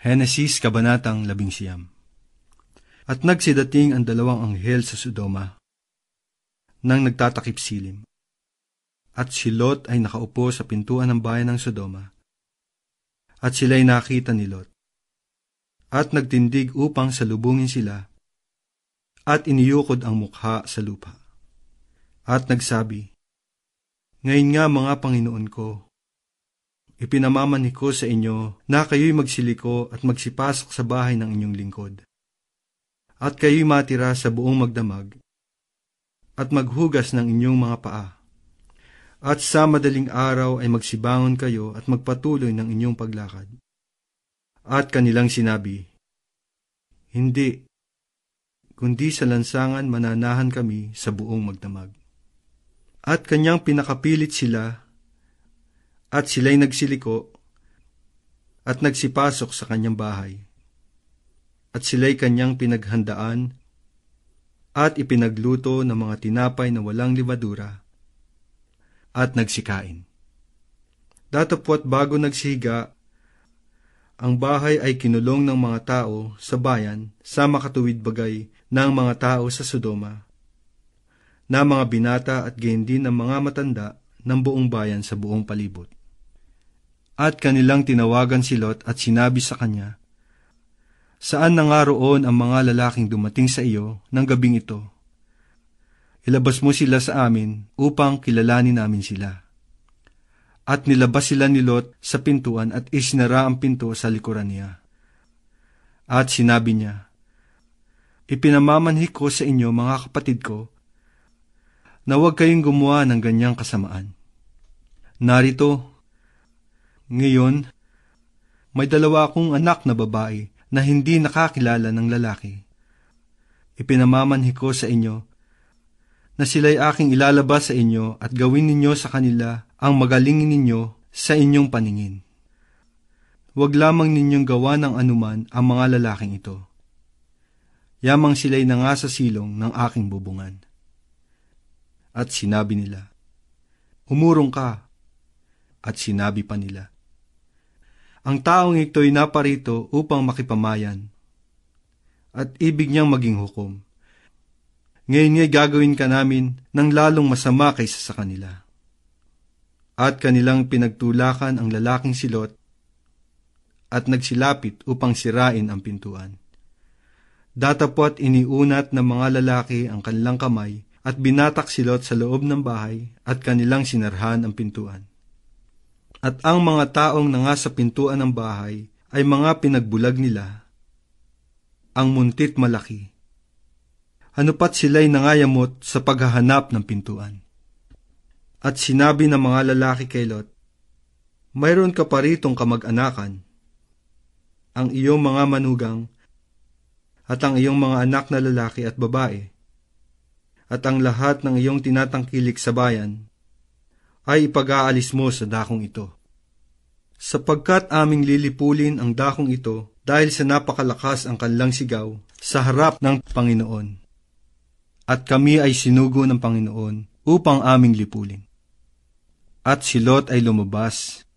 Henesis Kabanatang 11. At nagsidating ang dalawang anghel sa Sodoma, nang nagtatakip silim. At si Lot ay nakaupo sa pintuan ng bayan ng Sodoma. At sila'y nakita ni Lot. At nagtindig upang salubungin sila, at iniyukod ang mukha sa lupa. At nagsabi, "Ngayon nga mga Panginoon ko, ipinamamanhi ko sa inyo na kayo'y magsiliko at magsipasok sa bahay ng inyong lingkod. At kayo'y matira sa buong magdamag at maghugas ng inyong mga paa. At sa madaling araw ay magsibangon kayo at magpatuloy ng inyong paglakad." At kanilang sinabi, "Hindi, kundi sa lansangan mananahan kami sa buong magdamag." At kanyang pinakapilit sila, at sila'y nagsiliko, at nagsipasok sa kanyang bahay. At sila'y kanyang pinaghandaan, at ipinagluto ng mga tinapay na walang liwadura, at nagsikain. Datapwat bago nagsihiga, ang bahay ay kinulong ng mga tao sa bayan sa makatuwid bagay ng mga tao sa Sodoma, na mga binata at gayon din ng mga matanda ng buong bayan sa buong palibot. At kanilang tinawagan si Lot at sinabi sa kanya, "Saan na nga roon ang mga lalaking dumating sa iyo ng gabing ito? Ilabas mo sila sa amin upang kilalanin namin sila." At nilabas sila ni Lot sa pintuan at isinara ang pinto sa likuran niya. At sinabi niya, "Ipinamamanhi ko sa inyo mga kapatid ko, na huwag kayong gumawa ng ganyang kasamaan. Narito, ngayon, may dalawa akong anak na babae na hindi nakakilala ng lalaki. Ipinamamanhi ko sa inyo na sila'y aking ilalabas sa inyo at gawin ninyo sa kanila ang magalingin ninyo sa inyong paningin. Huwag lamang ninyong gawa ng anuman ang mga lalaking ito. Yamang sila'y nanga sa silong ng aking bubungan." At sinabi nila, "Umurong ka." At sinabi pa nila, "Ang taong ito'y naparito upang makipamayan, at ibig niyang maging hukom. Ngayon nga'y gagawin ka namin ng lalong masama kaysa sa kanila." At kanilang pinagtulakan ang lalaking si Lot, at nagsilapit upang sirain ang pintuan. Datapwat iniunat ng mga lalaki ang kanilang kamay, at binatak si Lot sa loob ng bahay, at kanilang sinarhan ang pintuan. At ang mga taong nanga sa pintuan ng bahay ay mga pinagbulag nila, ang muntit malaki. Ano pat sila'y nangayamot sa paghahanap ng pintuan. At sinabi ng mga lalaki kay Lot, "Mayroon ka pa ritong kamag-anakan, ang iyong mga manugang, at ang iyong mga anak na lalaki at babae, at ang lahat ng iyong tinatangkilik sa bayan, ay ipag-aalis mo sa dakong ito. Sapagkat aming lilipulin ang dakong ito dahil sa napakalakas ang kanilang sigaw sa harap ng Panginoon. At kami ay sinugo ng Panginoon upang aming lipulin." At si Lot ay lumabas,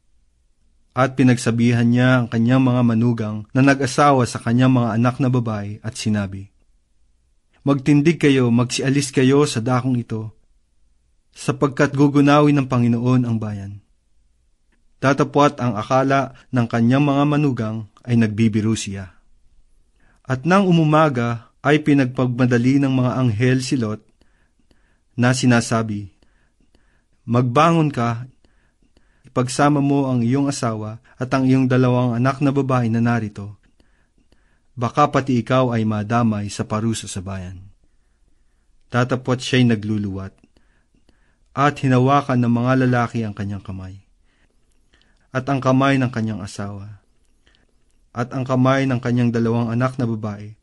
at pinagsabihan niya ang kanyang mga manugang na nag-asawa sa kanyang mga anak na babae, at sinabi, "Magtindig kayo, magsialis kayo sa dakong ito, sapagkat gugunawin ng Panginoon ang bayan." Datapwat ang akala ng kanyang mga manugang ay nagbibiro siya. At nang umumaga ay pinagpagmadali ng mga anghel si Lot, na sinasabi, "Magbangon ka, ipagsama mo ang iyong asawa at ang iyong dalawang anak na babae na narito. Baka pati ikaw ay madamay sa parusa sa bayan." Datapwat siya'y nagluluwat, at hinawakan ng mga lalaki ang kanyang kamay, at ang kamay ng kanyang asawa, at ang kamay ng kanyang dalawang anak na babae,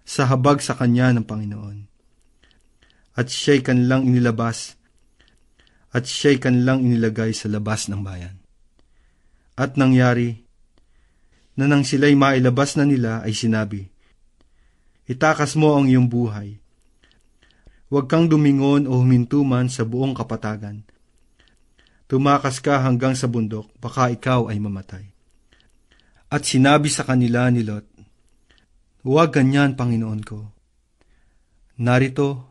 sa habag sa kanya ng Panginoon. At siya'y kanilang inilabas, at siya'y kanilang inilagay sa labas ng bayan. At nangyari, na nang sila'y mailabas na nila ay sinabi, "Itakas mo ang iyong buhay. Huwag kang dumingon o huminto man sa buong kapatagan. Tumakas ka hanggang sa bundok, baka ikaw ay mamatay." At sinabi sa kanila ni Lot, "Huwag ganyan, Panginoon ko. Narito,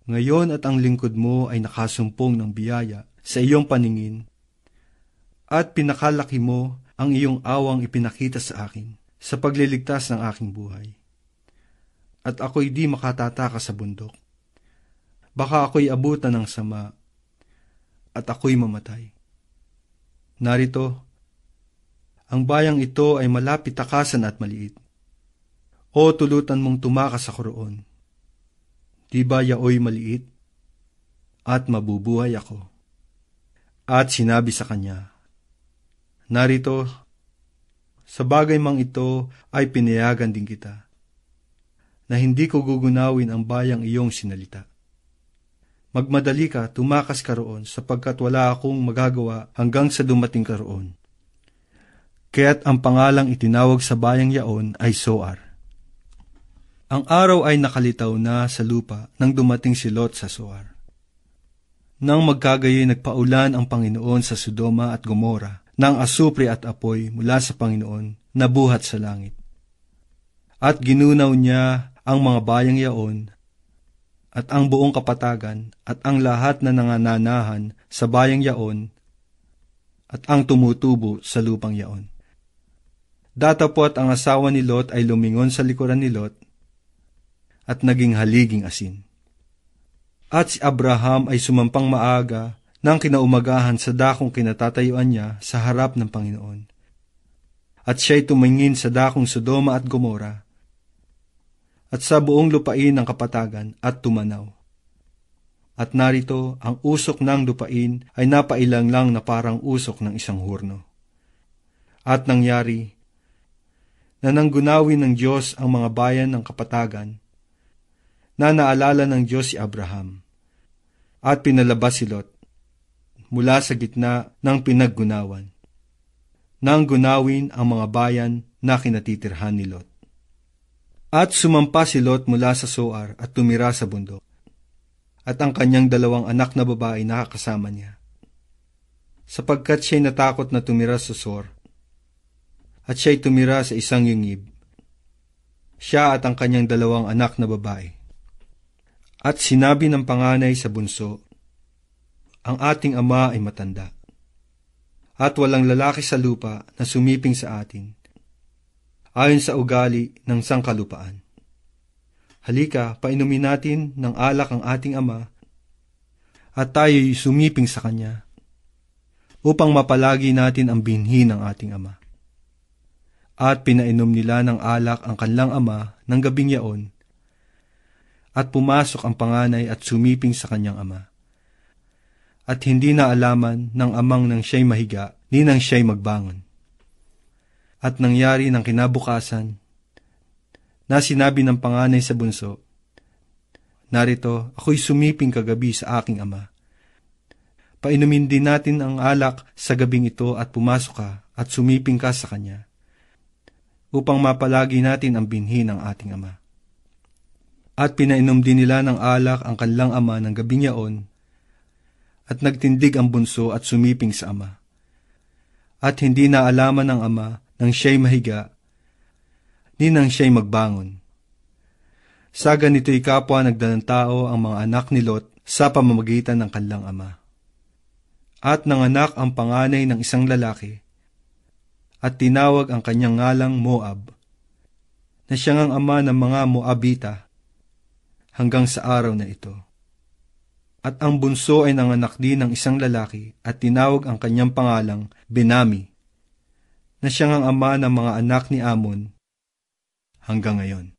ngayon at ang lingkod mo ay nakasumpong ng biyaya sa iyong paningin, at pinakalaki mo ang iyong awang ipinakita sa akin sa pagliligtas ng aking buhay. At ako'y di makatataka sa bundok. Baka ako'y abutan ng sama, at ako'y mamatay. Narito, ang bayang ito ay malapit takasan at maliit. O tulutan mong tumakas ako roon. Di ba yaoy maliit? At mabubuhay ako." At sinabi sa kanya, "Narito, sa bagay mang ito ay pinayagan din kita, na hindi ko gugunawin ang bayang iyong sinalita. Magmadali ka, tumakas ka roon, sapagkat wala akong magagawa hanggang sa dumating ka roon." Kaya't ang pangalang itinawag sa bayang yaon ay Zoar. Ang araw ay nakalitaw na sa lupa nang dumating si Lot sa Zoar. Nang magkagayoy nagpaulan ang Panginoon sa Sodoma at Gomora ng asupre at apoy mula sa Panginoon na buhat sa langit. At ginunaw niya ang mga bayang yaon at ang buong kapatagan at ang lahat na nangananahan sa bayang yaon at ang tumutubo sa lupang yaon. Datapot ang asawa ni Lot ay lumingon sa likuran ni Lot at naging haliging asin. At si Abraham ay sumampang maaga ng kinaumagahan sa dakong kinatatayuan niya sa harap ng Panginoon. At siya'y tumingin sa dakong Sodoma at Gomora at sa buong lupain ng kapatagan at tumanaw. At narito, ang usok ng lupain ay napailang lang na parang usok ng isang hurno. At nangyari na nanggunawin ng Diyos ang mga bayan ng kapatagan, na naalala ng Diyos si Abraham, at pinalabas si Lot mula sa gitna ng pinaggunawan, nang gunawin ang mga bayan na kinatitirhan ni Lot. At sumampa si Lot mula sa Zoar at tumira sa bundok, at ang kanyang 2 anak na babae nakakasama niya, sapagkat siya'y natakot na tumira sa Zoar, at siya'y tumira sa isang yungib, siya at ang kanyang 2 anak na babae. At sinabi ng panganay sa bunso, "Ang ating ama ay matanda, at walang lalaki sa lupa na sumiping sa atin, ayon sa ugali ng sangkalupaan. Halika, painumin natin ng alak ang ating ama, at tayo'y sumiping sa kanya, upang mapalagi natin ang binhi ng ating ama." At pinainom nila ng alak ang kanilang ama ng gabing yaon, at pumasok ang panganay at sumiping sa kanyang ama. At hindi na alaman ng amang nang siya'y mahiga, ni nang siya'y magbangon. At nangyari ng kinabukasan, na sinabi ng panganay sa bunso, "Narito, ako'y sumiping kagabi sa aking ama. Painumin din natin ang alak sa gabing ito at pumasok ka at sumiping ka sa kanya, upang mapalagi natin ang binhi ng ating ama." At pinainom din nila ng alak ang kanilang ama ng gabing yaon, at nagtindig ang bunso at sumiping sa ama. At hindi na alaman ng ama nang siya'y mahiga, ni nang siya'y magbangon. Sa ganito'y kapwa nagdanang tao ang mga anak ni Lot sa pamamagitan ng kanilang ama. At nanganak ang panganay ng isang lalaki, at tinawag ang kanyang ngalang Moab, na siyang ang ama ng mga Moabita, hanggang sa araw na ito. At ang bunso ay nanganak din ng isang lalaki, at tinawag ang kanyang pangalang Benami, na siyang ang ama ng mga anak ni Amon, hanggang ngayon.